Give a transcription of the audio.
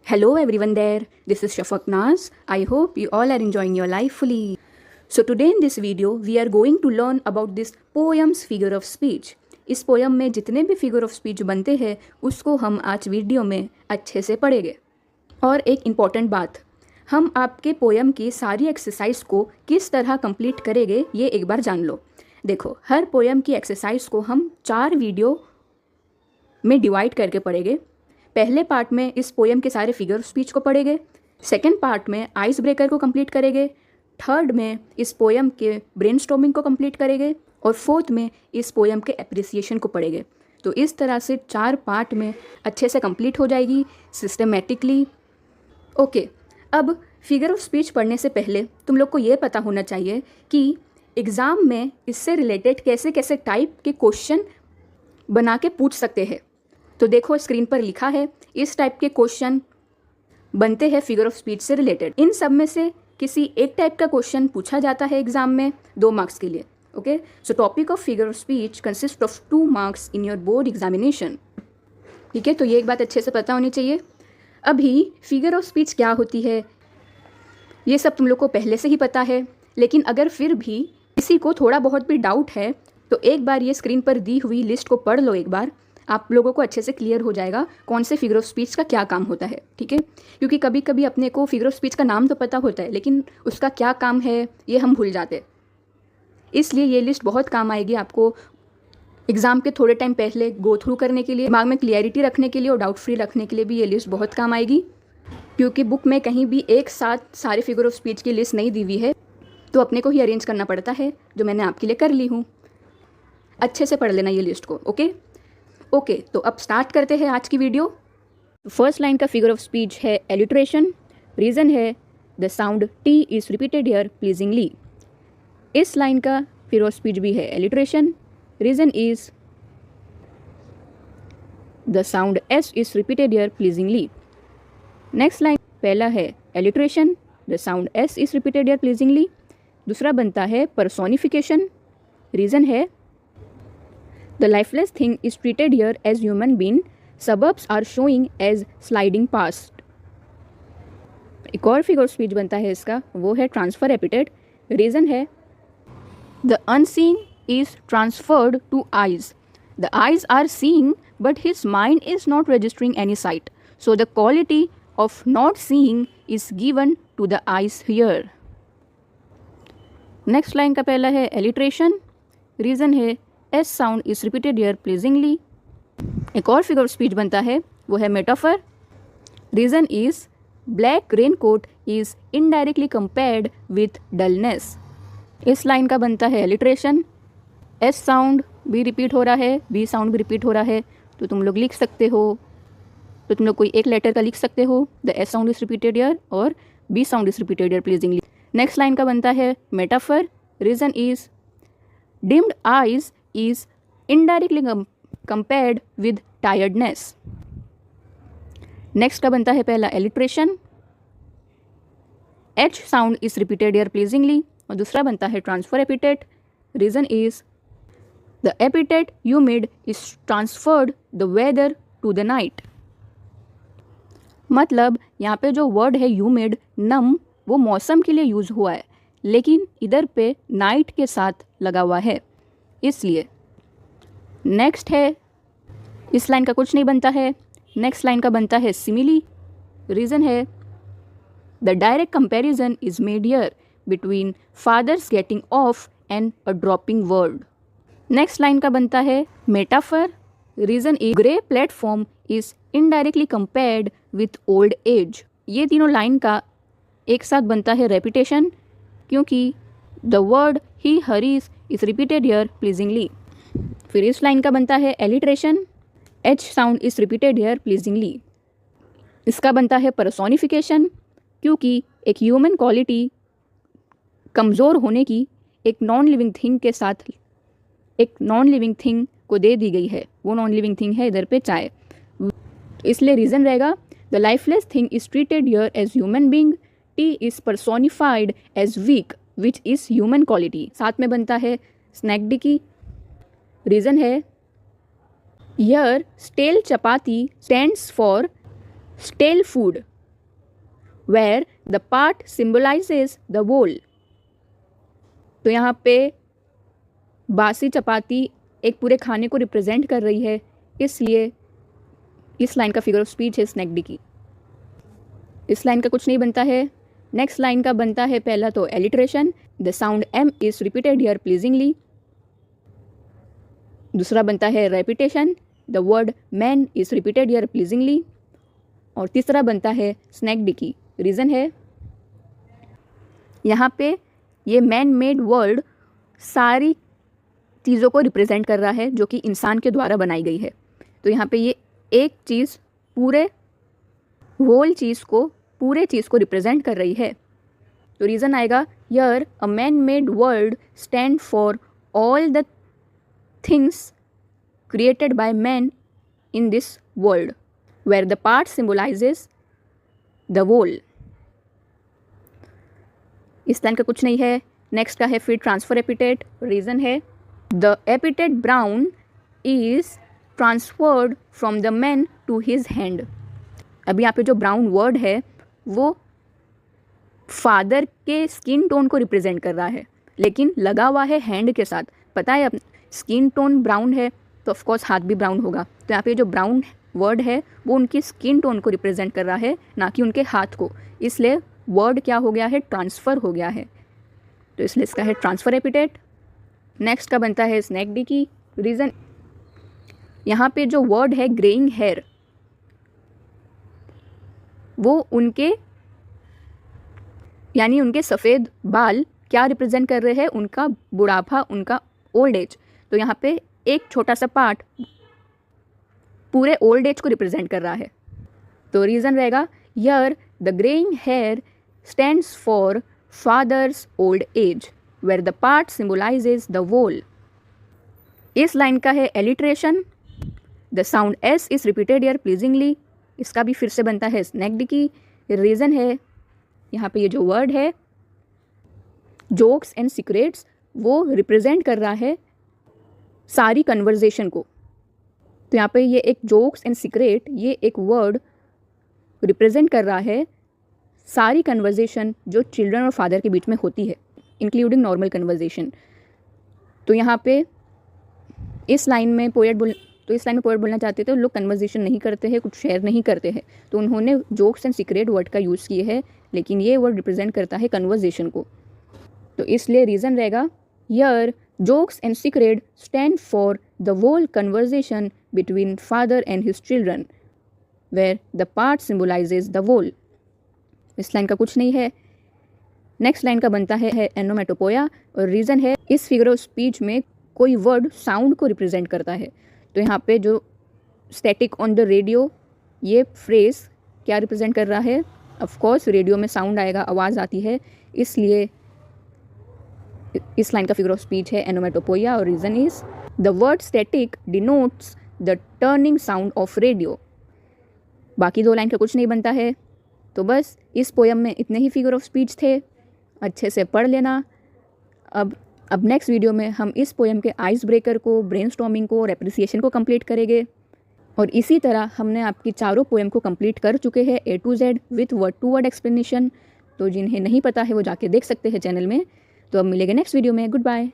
Hello everyone there, this is Shafaq Naz. I hope you all are enjoying your life fully. So today in this video, we are going to learn about this poem's figure of speech. इस poem में जितने भी figure of speech बनते हैं उसको हम आज video में अच्छे से पढ़ेंगे। और एक इम्पॉर्टेंट बात, हम आपके पोयम की सारी एक्सरसाइज को किस तरह कंप्लीट करेंगे ये एक बार जान लो। देखो, हर पोयम की एक्सरसाइज को हम 4 वीडियो में डिवाइड करके पढ़ेंगे। पहले पार्ट में इस पोयम के सारे फिगर ऑफ स्पीच को पढ़ेंगे, सेकेंड पार्ट में आइस ब्रेकर को कंप्लीट करेंगे, थर्ड में इस पोयम के ब्रेनस्टॉर्मिंग को कंप्लीट करेंगे और फोर्थ में इस पोयम के एप्रिसिएशन को पढ़ेंगे। तो इस तरह से 4 पार्ट में अच्छे से कंप्लीट हो जाएगी सिस्टमेटिकली। ओके, अब फिगर ऑफ स्पीच पढ़ने से पहले तुम लोग को ये पता होना चाहिए कि एग्ज़ाम में इससे रिलेटेड कैसे कैसे टाइप के क्वेश्चन बना के पूछ सकते हैं। तो देखो, स्क्रीन पर लिखा है, इस टाइप के क्वेश्चन बनते हैं फिगर ऑफ स्पीच से रिलेटेड। इन सब में से किसी एक टाइप का क्वेश्चन पूछा जाता है एग्जाम में 2 मार्क्स के लिए। Okay, so topic of figure of speech consist of 2 marks in your board examination. ठीक है, तो ये एक बात अच्छे से पता होनी चाहिए। अभी फिगर ऑफ स्पीच क्या होती है ये सब तुम लोग को पहले से ही पता है, लेकिन अगर फिर भी किसी को थोड़ा बहुत भी डाउट है तो एक बार ये स्क्रीन पर दी हुई लिस्ट को पढ़ लो एक बार, आप लोगों को अच्छे से क्लियर हो जाएगा कौन से फिगर ऑफ स्पीच का क्या काम होता है। ठीक है, क्योंकि कभी कभी अपने को फिगर ऑफ स्पीच का नाम तो पता होता है लेकिन उसका क्या काम है ये हम भूल जाते हैं। इसलिए ये लिस्ट बहुत काम आएगी आपको एग्ज़ाम के थोड़े टाइम पहले गो थ्रू करने के लिए, दिमाग में क्लियरिटी रखने के लिए और डाउट फ्री रखने के लिए भी ये लिस्ट बहुत काम आएगी। क्योंकि बुक में कहीं भी एक साथ सारे फिगर ऑफ स्पीच की लिस्ट नहीं दी हुई है, तो अपने को ही अरेंज करना पड़ता है, जो मैंने आपके लिए कर ली हूँ। अच्छे से पढ़ लेना ये लिस्ट को। ओके, तो अब स्टार्ट करते हैं आज की वीडियो। फर्स्ट लाइन का फिगर ऑफ स्पीच है एलिट्रेशन। रीज़न है the sound T is repeated here pleasingly. इस लाइन का फिगर ऑफ स्पीच भी है alliteration. Reason is the sound S is repeated here pleasingly. Next line पहला है alliteration, the sound S is repeated here pleasingly. दूसरा बनता है personification. Reason है the lifeless thing is treated here as human being. Suburbs are showing as sliding past. एक और figure speech बनता है इसका, वो है ट्रांसफर एपिटेट। रीज़न है the unseen is transferred to eyes. The eyes are seeing but his mind is not registering any sight. So the quality of not seeing is given to the eyes here. Next line का पहला है alliteration. Reason है S sound is repeated here pleasingly. एक और figure speech बनता है, वो है metaphor. Reason is black rain coat is indirectly compared with dullness. इस लाइन का बनता है एलिट्रेशन। एस साउंड भी रिपीट हो रहा है, बी साउंड भी रिपीट हो रहा है, तो तुम लोग लिख सकते हो, तो तुम लोग कोई एक लेटर का लिख सकते हो, the S sound is repeated here और B sound is repeated here pleasingly. Next line का बनता है metaphor. Reason is dimmed eyes is indirectly compared with tiredness. Next का बनता है पहला alliteration. H sound is repeated here pleasingly और दूसरा बनता है transfer epithet. Reason is the epithet humid is transferred the weather to the night. मतलब यहाँ पे जो वर्ड है humid, नम, वो मौसम के लिए यूज़ हुआ है, लेकिन इधर पे नाइट के साथ लगा हुआ है, इसलिए। नेक्स्ट है, इस लाइन का कुछ नहीं बनता है। नेक्स्ट लाइन का बनता है सिमिली। रीज़न है the direct comparison is made here between fathers getting off and a dropping word. Next line का बनता है metaphor. Reason is grey platform is indirectly compared with old age. ये तीनों line का एक साथ बनता है रेपिटेशन, क्योंकि the word he hurries is repeated here pleasingly. फिर इस लाइन का बनता है alliteration. H sound is repeated here pleasingly. इसका बनता है पर्सोनिफिकेशन, क्योंकि एक ह्यूमन क्वालिटी कमज़ोर होने की एक नॉन लिविंग थिंग के साथ एक नॉन लिविंग थिंग को दे दी गई है। वो नॉन लिविंग थिंग है इधर पे चाय, इसलिए रीज़न रहेगा the lifeless thing is treated here as human being. Tea is personified as weak which is human quality. साथ में बनता है स्नैकडिकी। रीज़न है here stale chapati stands for stale food. where the part symbolizes the whole। तो यहाँ पे बासी चपाती एक पूरे खाने को रिप्रेजेंट कर रही है, इसलिए इस लाइन का फिगर ऑफ स्पीच है स्नैक डिकी। इस लाइन का कुछ नहीं बनता है। नेक्स्ट लाइन का बनता है पहला तो alliteration, the sound M is repeated here pleasingly. दूसरा बनता है repetition, the word man is repeated here pleasingly. और तीसरा बनता है स्नैक डिकी। रीज़न है यहाँ पे ये मैन मेड वर्ल्ड सारी चीज़ों को रिप्रेजेंट कर रहा है जो कि इंसान के द्वारा बनाई गई है। तो यहाँ पे ये एक चीज़ पूरे होल चीज़ को पूरे चीज़ को रिप्रेजेंट कर रही है। तो रीज़न आएगा here a man made world stand for all the things created by man in this world where the part symbolizes the whole. इस लाइन का कुछ नहीं है। नेक्स्ट का है फिर ट्रांसफर एपिटेट। रीज़न है the epithet brown is transferred from the man to his hand. अभी यहाँ पे जो ब्राउन वर्ड है वो फादर के स्किन टोन को रिप्रेजेंट कर रहा है, लेकिन लगा हुआ है हैंड के साथ। पता है अब स्किन टोन ब्राउन है तो ऑफकोर्स हाथ भी ब्राउन होगा। तो यहाँ पे जो ब्राउन वर्ड है वो उनकी स्किन टोन को रिप्रेजेंट कर रहा है, ना कि उनके हाथ को। इसलिए वर्ड क्या हो गया है, ट्रांसफ़र हो गया है। तो इसलिए इसका है ट्रांसफ़र एपिटेट। नेक्स्ट का बनता है स्नैक डिकी। रीज़न यहाँ पे जो वर्ड है ग्रेइंग हेयर, वो उनके यानी उनके सफ़ेद बाल क्या रिप्रेजेंट कर रहे हैं, उनका बुढ़ापा, उनका ओल्ड एज। तो यहाँ पे एक छोटा सा पार्ट पूरे ओल्ड एज को रिप्रेजेंट कर रहा है। तो रीज़न रहेगा here the greying hair stands for father's old age where the part symbolizes the whole. इस लाइन का है alliteration, the sound S is repeated here pleasingly. इसका भी फिर से बनता है स्नैक डिकी। रीज़न है यहाँ पे ये जो वर्ड है जोक्स एंड सीक्रेट्स, वो रिप्रेजेंट कर रहा है सारी कन्वर्जेशन को। तो यहाँ पे ये एक जोक्स एंड सीक्रेट, ये एक वर्ड रिप्रेजेंट कर रहा है सारी कन्वर्जेशन जो चिल्ड्रन और फादर के बीच में होती है, इंक्लूडिंग नॉर्मल कन्वर्जेशन। तो यहाँ पे इस लाइन में पोएट बोलना चाहते थे लोग कन्वर्जेशन नहीं करते हैं, कुछ शेयर नहीं करते हैं, तो उन्होंने जोक्स एंड सीक्रेट वर्ड का यूज़ किए है, लेकिन ये वर्ड रिप्रेजेंट करता है कन्वर्जेशन को। तो इसलिए रीज़न रहेगा here jokes and secret stand for the whole conversation between father and his children where the part symbolizes the whole. इस लाइन का कुछ नहीं है। नेक्स्ट लाइन का बनता है एनोमेटोपोया। और रीज़न है इस फिगर ऑफ स्पीच में कोई वर्ड साउंड को रिप्रेजेंट करता है। तो यहाँ पे जो स्टैटिक ऑन द रेडियो, ये फ्रेज क्या रिप्रेजेंट कर रहा है, ऑफ कोर्स रेडियो में साउंड आएगा, आवाज़ आती है, इसलिए इस लाइन का फिगर ऑफ स्पीच है एनोमेटोपोया। और reason is the word static denotes the turning sound of radio. बाकी दो लाइन का कुछ नहीं बनता है। तो बस इस पोयम में इतने ही फिगर ऑफ स्पीच थे, अच्छे से पढ़ लेना। अब नेक्स्ट वीडियो में हम इस पोयम के आइस ब्रेकर को, ब्रेनस्टॉर्मिंग को और एप्रिसिएशन को कंप्लीट करेंगे। और इसी तरह हमने आपकी चारों पोयम को कंप्लीट कर चुके हैं A to Z with word to word explanation. तो जिन्हें नहीं पता है वो जाके देख सकते हैं चैनल में। तो अब मिलेंगे नेक्स्ट वीडियो में। Good bye.